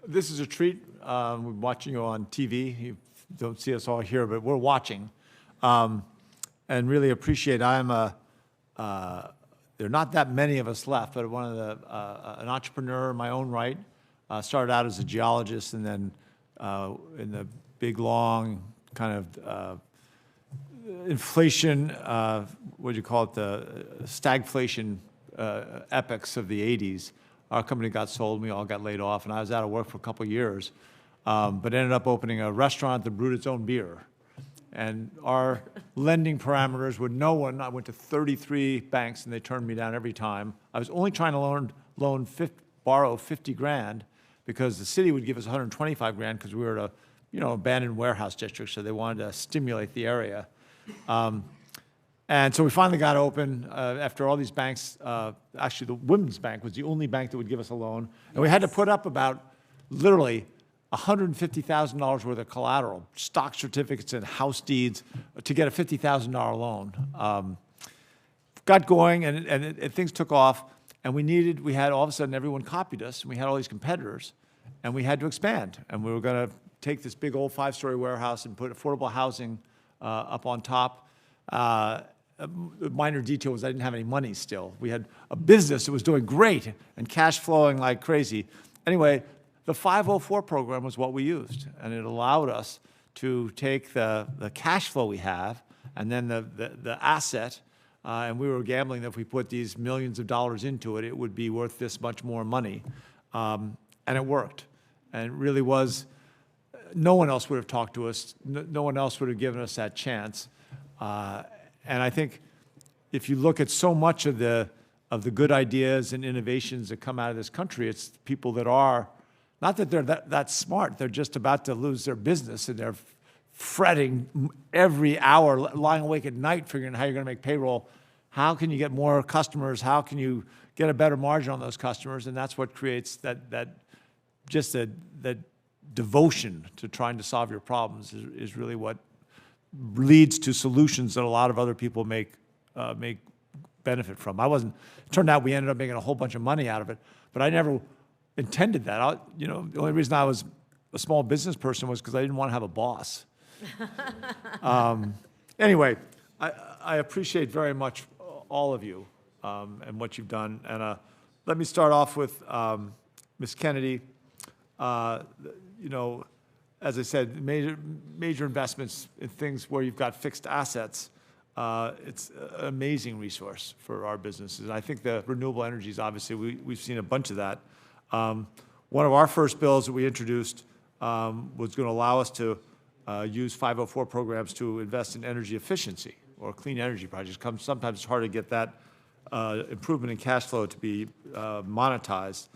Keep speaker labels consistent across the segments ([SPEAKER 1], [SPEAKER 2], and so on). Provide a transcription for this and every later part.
[SPEAKER 1] This is a treat. We're watching you on TV. You don't see us all here, but we're watching. And really appreciate, there are not that many of us left, but an entrepreneur in my own right. Started out as a geologist and then in the big, long kind of inflation, what do you call it, the stagflation epics of the 80s. Our company got sold, and we all got laid off, and I was out of work for a couple of years, but ended up opening a restaurant that brewed its own beer. And our lending parameters were no one. I went to 33 banks, and they turned me down every time. I was only trying to borrow 50 grand because the city would give us 125 grand because we were at a abandoned warehouse district, so they wanted to stimulate the area. And so we finally got open after all these banks. Actually, the Women's Bank was the only bank that would give us a loan. And we had to put up about literally $150,000 worth of collateral, stock certificates and house deeds to get a $50,000 loan. Got going, and things took off. And we had all of a sudden everyone copied us, and we had all these competitors, and we had to expand. And we were going to take this big old 5-story warehouse and put affordable housing up on top. A minor detail was I didn't have any money still. We had a business that was doing great and cash flowing like crazy. Anyway, the 504 program was what we used, and it allowed us to take the cash flow we have and then the asset, and we were gambling that if we put these millions of dollars into it, it would be worth this much more money. And it worked. And it really was, no one else would have talked to us. No one else would have given us that chance. And I think if you look at so much of the good ideas and innovations that come out of this country, it's people that are, not that they're that smart, they're just about to lose their business and they're fretting every hour, lying awake at night figuring out how you're going to make payroll. How can you get more customers? How can you get a better margin on those customers? And that's what creates that devotion to trying to solve your problems is really what leads to solutions that a lot of other people make benefit from. It turned out we ended up making a whole bunch of money out of it, but I never intended that. The only reason I was a small business person was because I didn't want to have a boss. Anyway, I appreciate very much all of you and what you've done. And let me start off with Ms. Kennedy. As I said, major investments in things where you've got fixed assets. It's an amazing resource for our businesses. And I think the renewable energies, obviously, we've seen a bunch of that. One of our first bills that we introduced was going to allow us to use 504 programs to invest in energy efficiency or clean energy projects. Sometimes it's hard to get that improvement in cash flow to be monetized.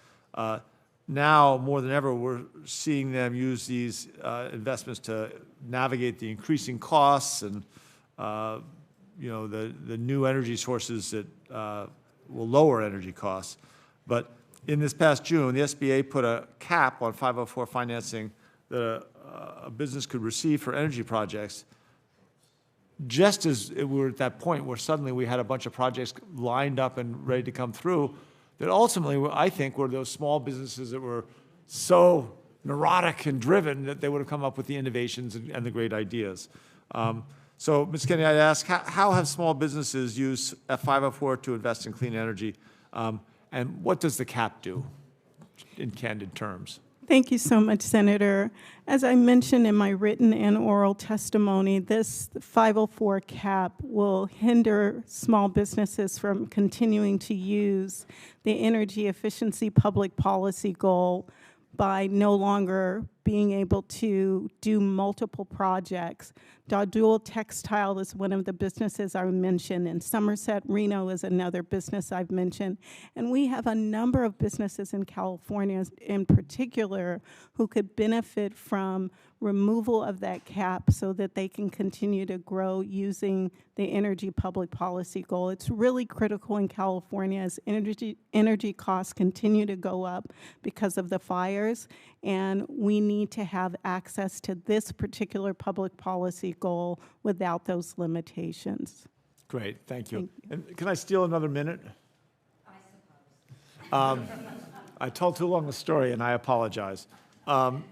[SPEAKER 1] Now, more than ever, we're seeing them use these investments to navigate the increasing costs and the new energy sources that will lower energy costs. But in this past June, the SBA put a cap on 504 financing that a business could receive for energy projects, just as we were at that point where suddenly we had a bunch of projects lined up and ready to come through that ultimately, I think, were those small businesses that were so neurotic and driven that they would have come up with the innovations and the great ideas. So, Ms. Kennedy, I'd ask, how have small businesses used F504 to invest in clean energy, and what does the cap do in candid terms?
[SPEAKER 2] Thank you so much, Senator. As I mentioned in my written and oral testimony, this 504 cap will hinder small businesses from continuing to use the energy efficiency public policy goal by no longer being able to do multiple projects. Dual Textile is one of the businesses I mentioned, and Somerset Reno is another business I've mentioned. And we have a number of businesses in California in particular who could benefit from removal of that cap so that they can continue to grow using the energy public policy goal. It's really critical in California as energy costs continue to go up because of the fires, and we need to have access to this particular public policy goal without those limitations.
[SPEAKER 1] Great, thank you. And can I steal another minute?
[SPEAKER 3] I suppose.
[SPEAKER 1] I told too long a story, and I apologize. And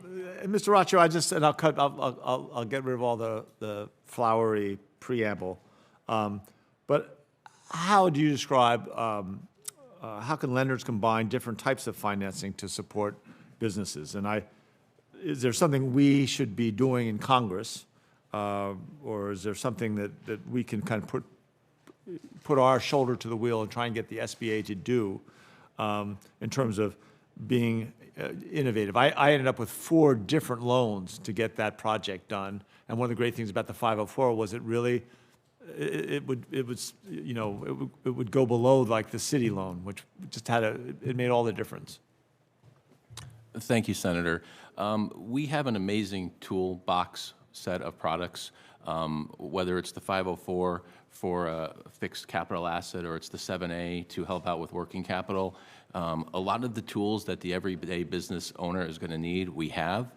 [SPEAKER 1] Mr. Roccio, I'll get rid of all the flowery preamble. But how do you describe, how can lenders combine different types of financing to support businesses? And is there something we should be doing in Congress, or is there something that we can kind of put our shoulder to the wheel and try and get the SBA to do in terms of being innovative? I ended up with 4 different loans to get that project done, and one of the great things about the 504 was it would go below like the city loan, which just it made all the difference.
[SPEAKER 3] Thank you, Senator. We have an amazing toolbox set of products, whether it's the 504 for a fixed capital asset or it's the 7A to help out with working capital. A lot of the tools that the everyday business owner is going to need, we have.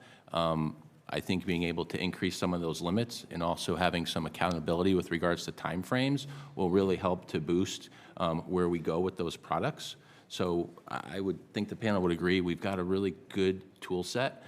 [SPEAKER 3] I think being able to increase some of those limits and also having some accountability with regards to timeframes will really help to boost where we go with those products. So I would think the panel would agree we've got a really good tool set.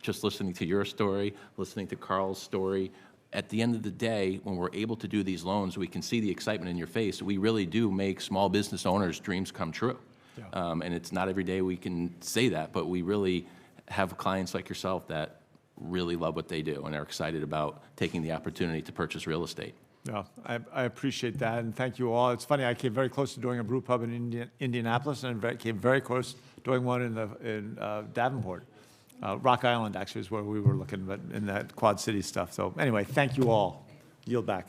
[SPEAKER 3] Just listening to your story, listening to Carl's story, at the end of the day, when we're able to do these loans, we can see the excitement in your face. We really do make small business owners' dreams come true. Yeah. And it's not every day we can say that, but we really have clients like yourself that really love what they do and are excited about taking the opportunity to purchase real estate.
[SPEAKER 1] Yeah, I appreciate that, and thank you all. It's funny, I came very close to doing a brew pub in Indianapolis, and came very close to doing one in Davenport. Rock Island, actually, is where we were looking, but in that Quad City stuff. So anyway, thank you all. Yield back.